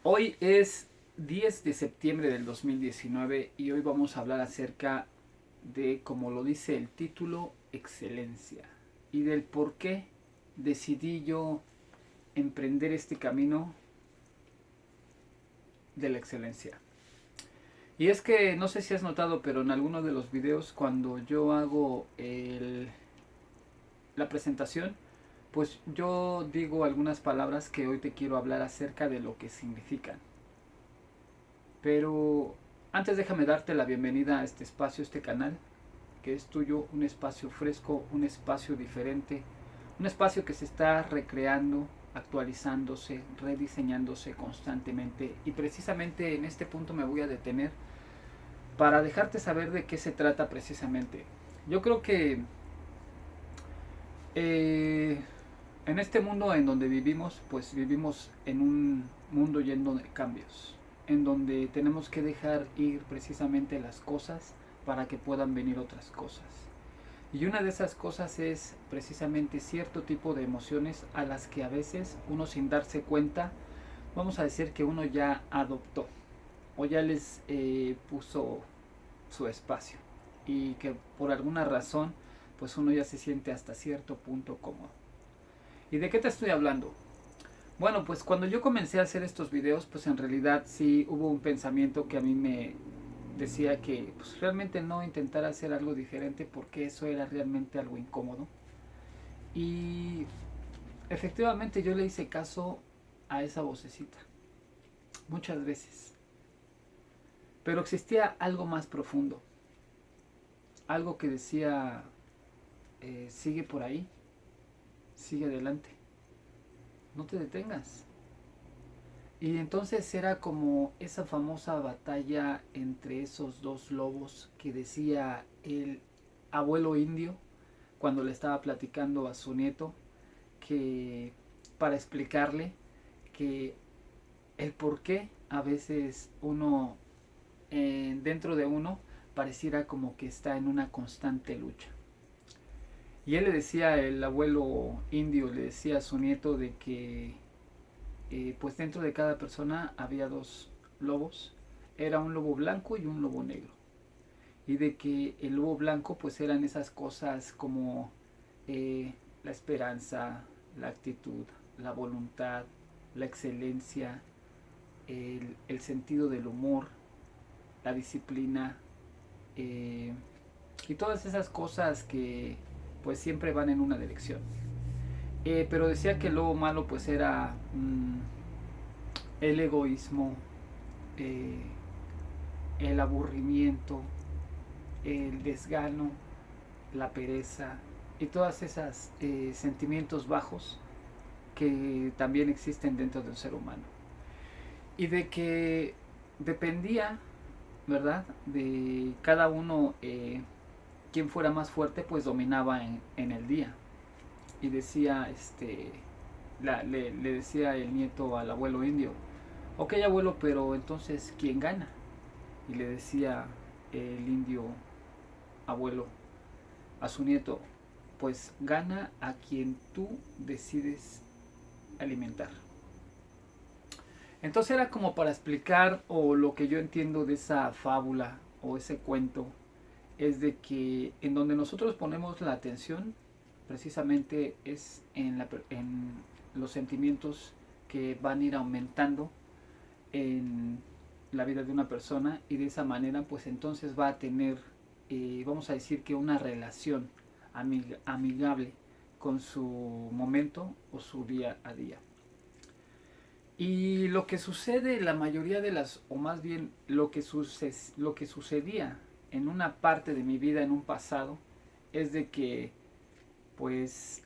Hoy es 10 de septiembre del 2019 y hoy vamos a hablar acerca de, como lo dice el título, excelencia y del por qué decidí yo emprender este camino de la excelencia. Y es que no sé si has notado, pero en algunos de los videos cuando yo hago la presentación, pues yo digo algunas palabras que hoy te quiero hablar acerca de lo que significan. Pero antes déjame darte la bienvenida a este espacio, este canal, que es tuyo, un espacio fresco, un espacio diferente, un espacio que se está recreando, actualizándose, rediseñándose constantemente. Y precisamente en este punto me voy a detener para dejarte saber de qué se trata precisamente. Yo creo que eh, en este mundo en donde vivimos, pues vivimos en un mundo lleno de cambios, en donde tenemos que dejar ir precisamente las cosas para que puedan venir otras cosas. Y una de esas cosas es precisamente cierto tipo de emociones a las que a veces uno sin darse cuenta, vamos a decir que uno ya adoptó o ya les puso su espacio y que por alguna razón pues uno ya se siente hasta cierto punto cómodo. ¿Y de qué te estoy hablando? Bueno, pues cuando yo comencé a hacer estos videos, pues en realidad sí hubo un pensamiento que a mí me decía que pues realmente no intentar hacer algo diferente porque eso era realmente algo incómodo. Y efectivamente yo le hice caso a esa vocecita muchas veces. Pero existía algo más profundo, algo que decía, sigue por ahí, sigue adelante, no te detengas. Y entonces era como esa famosa batalla entre esos dos lobos que decía el abuelo indio cuando le estaba platicando a su nieto, que para explicarle que el por qué a veces uno dentro de uno pareciera como que está en una constante lucha. Y él le decía, el abuelo indio le decía a su nieto de que pues dentro de cada persona había dos lobos. Era un lobo blanco y un lobo negro. Y de que el lobo blanco pues eran esas cosas como la esperanza, la actitud, la voluntad, la excelencia, el sentido del humor, la disciplina eh, y todas esas cosas que pues siempre van en una dirección. Pero decía que el lobo malo pues era el egoísmo, eh, el aburrimiento, el desgano, la pereza y todas esas sentimientos bajos que también existen dentro de un ser humano. Y de que dependía, ¿verdad? De cada uno, quien fuera más fuerte, pues dominaba en el día. Y decía, le decía el nieto al abuelo indio, ok abuelo, pero entonces, ¿quién gana? Y le decía el indio abuelo a su nieto, pues gana a quien tú decides alimentar. Entonces era como para explicar, o lo que yo entiendo de esa fábula o ese cuento, es de que en donde nosotros ponemos la atención, precisamente es en los sentimientos que van a ir aumentando en la vida de una persona, y de esa manera pues entonces va a tener, vamos a decir que una relación amigable con su momento o su día a día. Y lo que sucede la mayoría de las, o más bien lo que sucedía en una parte de mi vida en un pasado, es de que pues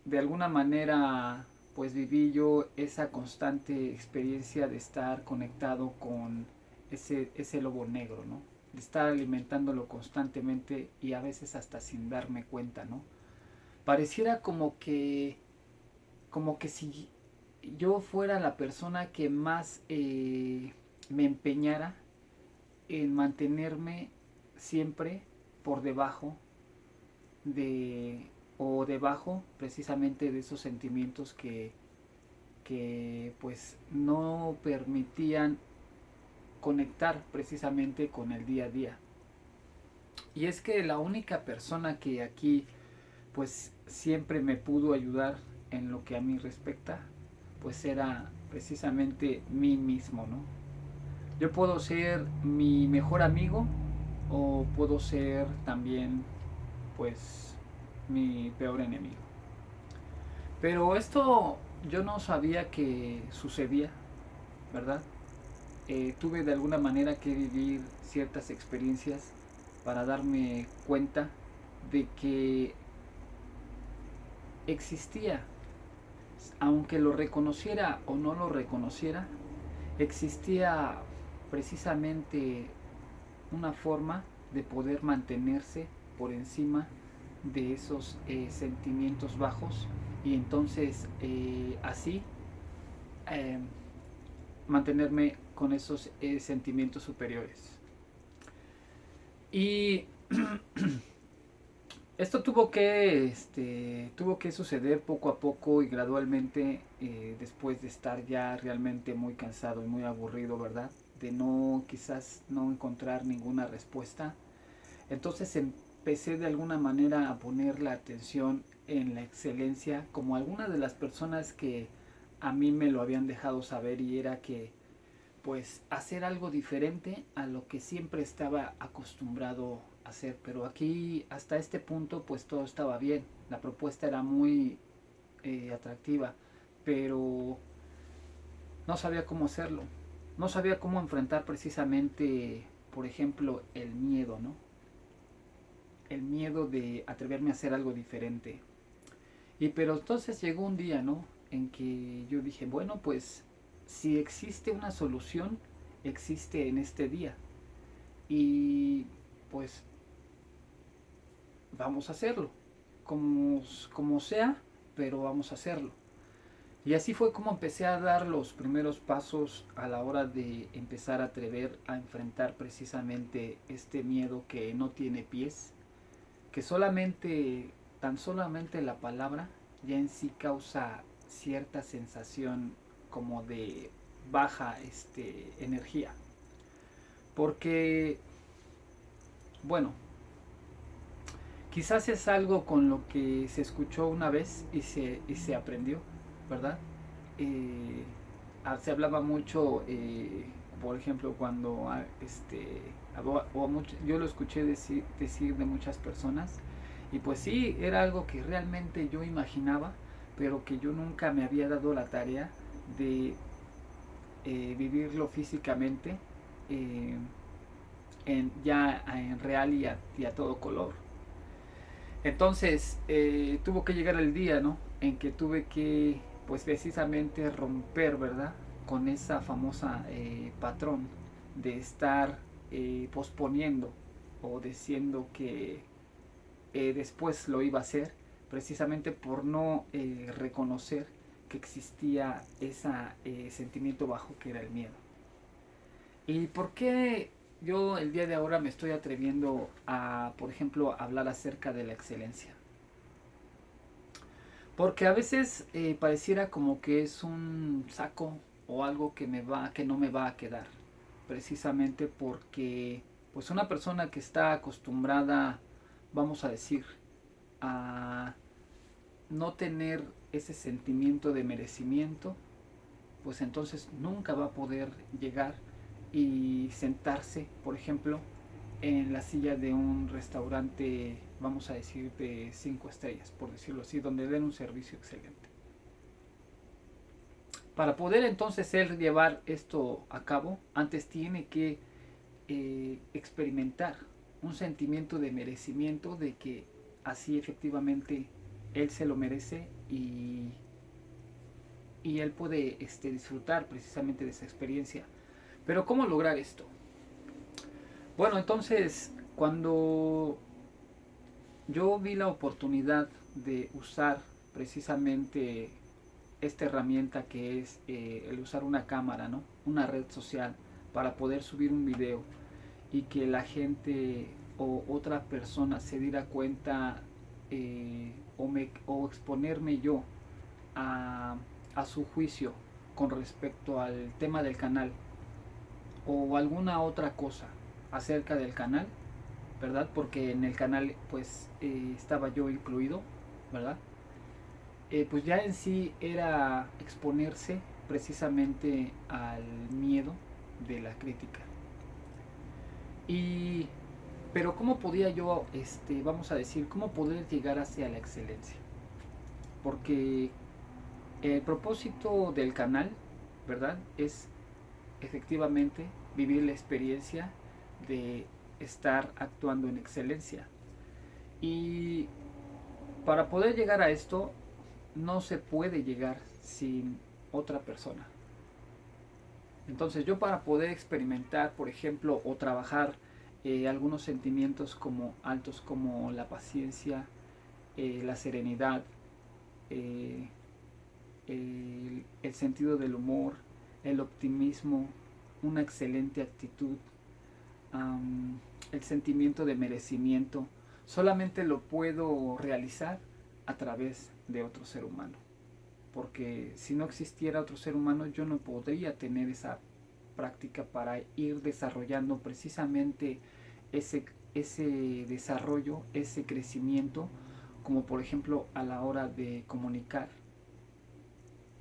de alguna manera pues viví yo esa constante experiencia de estar conectado con ese lobo negro, ¿no? De estar alimentándolo constantemente y a veces hasta sin darme cuenta, ¿no? Pareciera como que si yo fuera la persona que más me empeñara en mantenerme siempre por debajo de, o debajo precisamente de esos sentimientos que pues no permitían conectar precisamente con el día a día. Y es que la única persona que aquí pues siempre me pudo ayudar en lo que a mí respecta, pues era precisamente mí mismo, ¿no? Yo puedo ser mi mejor amigo o puedo ser también pues mi peor enemigo. Pero esto yo no sabía que sucedía, ¿verdad? Tuve de alguna manera que vivir ciertas experiencias para darme cuenta de que existía, aunque lo reconociera o no lo reconociera, existía precisamente una forma de poder mantenerse por encima de esos sentimientos bajos y entonces así eh, mantenerme con esos sentimientos superiores. Y esto tuvo que suceder poco a poco y gradualmente después de estar ya realmente muy cansado y muy aburrido, ¿verdad? De no, quizás no encontrar ninguna respuesta. Entonces empecé de alguna manera a poner la atención en la excelencia, como algunas de las personas que a mí me lo habían dejado saber, y era que pues hacer algo diferente a lo que siempre estaba acostumbrado a hacer. Pero aquí hasta este punto pues todo estaba bien, la propuesta era muy atractiva, pero no sabía cómo hacerlo, no sabía cómo enfrentar precisamente, por ejemplo, el miedo, ¿no? El miedo de atreverme a hacer algo diferente. Y pero entonces llegó un día, ¿no? En que yo dije, bueno, pues si existe una solución, existe en este día. Y pues vamos a hacerlo. Como sea, pero vamos a hacerlo. Y así fue como empecé a dar los primeros pasos a la hora de empezar a atrever a enfrentar precisamente este miedo que no tiene pies, que solamente, tan solamente la palabra ya en sí causa cierta sensación como de baja energía. Porque, bueno, quizás es algo con lo que se escuchó una vez y se aprendió, ¿verdad? Eh, Se hablaba mucho, por ejemplo, cuando yo lo escuché decir de muchas personas, y pues sí, era algo que realmente yo imaginaba, pero que yo nunca me había dado la tarea de vivirlo físicamente, eh, ya en real y a todo color. Entonces tuvo que llegar el día, ¿no? En que tuve que, pues precisamente romper, ¿verdad? Con esa famosa patrón de estar posponiendo o diciendo que después lo iba a hacer, precisamente por no reconocer que existía ese sentimiento bajo que era el miedo. ¿Y por qué yo el día de ahora me estoy atreviendo a, por ejemplo, hablar acerca de la excelencia? Porque a veces pareciera como que es un saco o algo que no me va a quedar. Precisamente porque pues una persona que está acostumbrada, vamos a decir, a no tener ese sentimiento de merecimiento, pues entonces nunca va a poder llegar y sentarse, por ejemplo, en la silla de un restaurante, vamos a decir, de 5 estrellas, por decirlo así, donde den un servicio excelente. Para poder entonces él llevar esto a cabo, antes tiene que experimentar un sentimiento de merecimiento, de que así efectivamente él se lo merece y él puede disfrutar precisamente de esa experiencia. Pero ¿cómo lograr esto? Bueno, entonces cuando yo vi la oportunidad de usar precisamente esta herramienta que es el usar una cámara, ¿no? Una red social para poder subir un video y que la gente o otra persona se diera cuenta o exponerme yo a, a su juicio con respecto al tema del canal o alguna otra cosa acerca del canal, ¿verdad? Porque en el canal pues estaba yo incluido, ¿verdad? Pues ya en sí era exponerse precisamente al miedo de la crítica. Y, pero ¿cómo podía yo, vamos a decir, cómo poder llegar hacia la excelencia? Porque el propósito del canal, ¿verdad? Es efectivamente vivir la experiencia de estar actuando en excelencia. Y para poder llegar a esto, no se puede llegar sin otra persona. Entonces yo para poder experimentar, por ejemplo, o trabajar algunos sentimientos como altos como la paciencia, la serenidad, eh, el sentido del humor, el optimismo, una excelente actitud, el sentimiento de merecimiento, solamente lo puedo realizar a través de otro ser humano. Porque si no existiera otro ser humano, yo no podría tener esa práctica para ir desarrollando precisamente ese, ese desarrollo, ese crecimiento, como por ejemplo a la hora de comunicar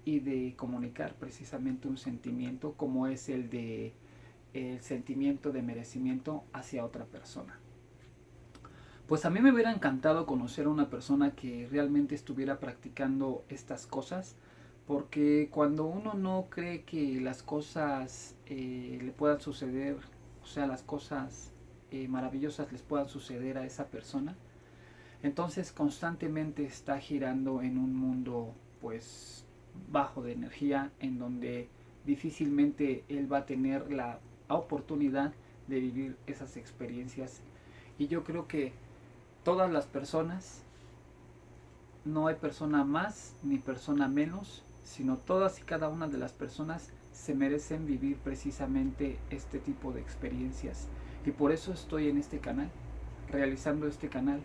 y de comunicar precisamente un sentimiento como es el sentimiento de merecimiento hacia otra persona. Pues a mí me hubiera encantado conocer a una persona que realmente estuviera practicando estas cosas, porque cuando uno no cree que las cosas le puedan suceder, o sea, las cosas maravillosas les puedan suceder a esa persona, entonces constantemente está girando en un mundo pues bajo de energía, en donde difícilmente él va a tener la oportunidad de vivir esas experiencias. Y yo creo que todas las personas, no hay persona más ni persona menos, sino todas y cada una de las personas se merecen vivir precisamente este tipo de experiencias. Y por eso estoy en este canal, realizando este canal,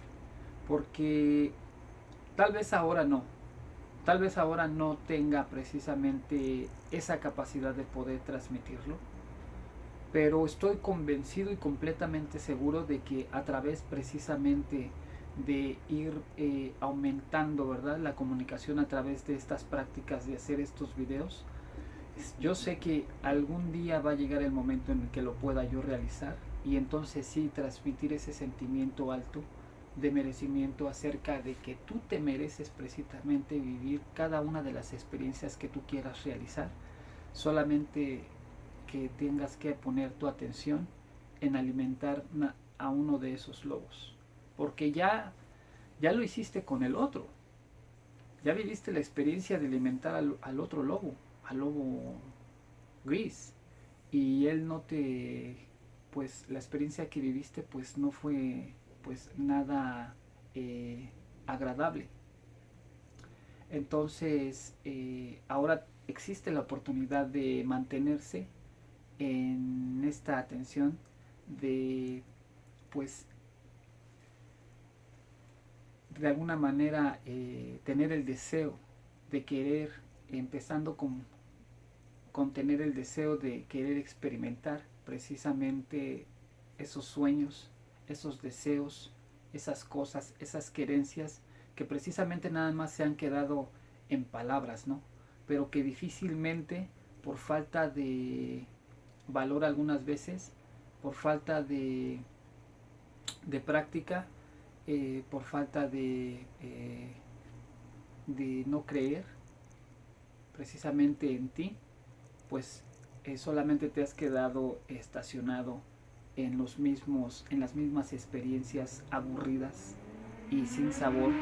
porque tal vez ahora no tenga precisamente esa capacidad de poder transmitirlo, pero estoy convencido y completamente seguro de que a través precisamente de ir aumentando, ¿verdad?, la comunicación a través de estas prácticas de hacer estos videos, yo sé que algún día va a llegar el momento en el que lo pueda yo realizar y entonces sí transmitir ese sentimiento alto de merecimiento acerca de que tú te mereces precisamente vivir cada una de las experiencias que tú quieras realizar, solamente que tengas que poner tu atención en alimentar a uno de esos lobos, porque ya lo hiciste con el otro, ya viviste la experiencia de alimentar al otro lobo, al lobo gris, y él no te, pues la experiencia que viviste pues no fue pues nada agradable. Entonces ahora existe la oportunidad de mantenerse en esta atención de pues de alguna manera tener el deseo de querer, empezando con tener el deseo de querer experimentar precisamente esos sueños, esos deseos, esas cosas, esas querencias que precisamente nada más se han quedado en palabras, ¿no? Pero que difícilmente por falta de valor algunas veces, por falta de práctica, por falta de no creer precisamente en ti, pues solamente te has quedado estacionado en las mismas experiencias aburridas y sin sabor.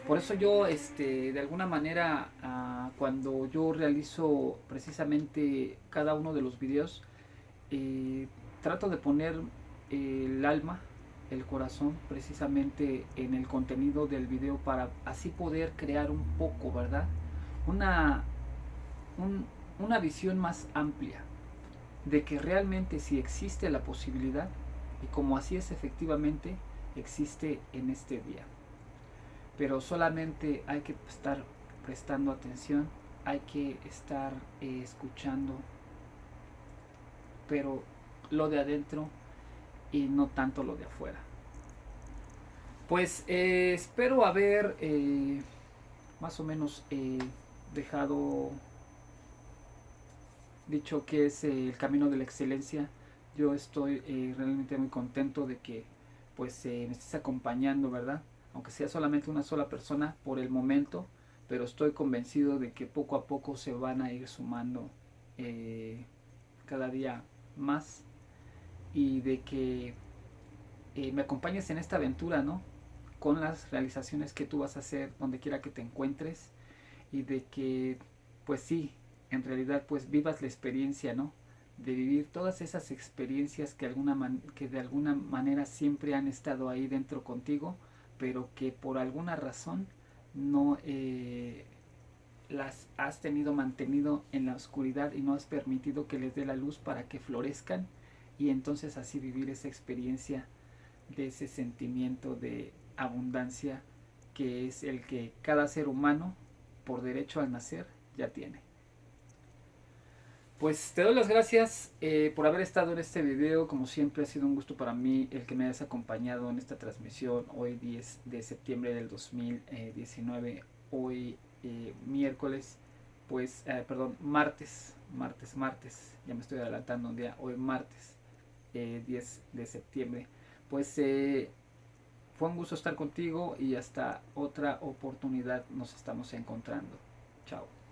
Por eso yo, de alguna manera, cuando yo realizo precisamente cada uno de los videos, trato de poner el alma, el corazón, precisamente en el contenido del video para así poder crear un poco, ¿verdad? Una, una visión más amplia de que realmente si existe la posibilidad, y como así es efectivamente, existe en este día. Pero solamente hay que estar prestando atención, hay que estar escuchando, pero lo de adentro y no tanto lo de afuera. Pues espero haber más o menos dejado dicho que es el camino de la excelencia. Yo estoy realmente muy contento de que pues me estés acompañando, ¿verdad? Aunque sea solamente una sola persona por el momento, pero estoy convencido de que poco a poco se van a ir sumando eh, cada día más, y de que me acompañes en esta aventura, ¿no? Con las realizaciones que tú vas a hacer donde quiera que te encuentres, y de que pues sí, en realidad pues vivas la experiencia, ¿no? De vivir todas esas experiencias que de alguna manera siempre han estado ahí dentro contigo, pero que por alguna razón no las has mantenido en la oscuridad y no has permitido que les dé la luz para que florezcan, y entonces así vivir esa experiencia de ese sentimiento de abundancia que es el que cada ser humano por derecho al nacer ya tiene. Pues te doy las gracias por haber estado en este video. Como siempre ha sido un gusto para mí el que me hayas acompañado en esta transmisión hoy 10 de septiembre del 2019. Hoy miércoles, pues martes, ya me estoy adelantando un día, hoy martes 10 de septiembre. Pues fue un gusto estar contigo y hasta otra oportunidad nos estamos encontrando. Chao.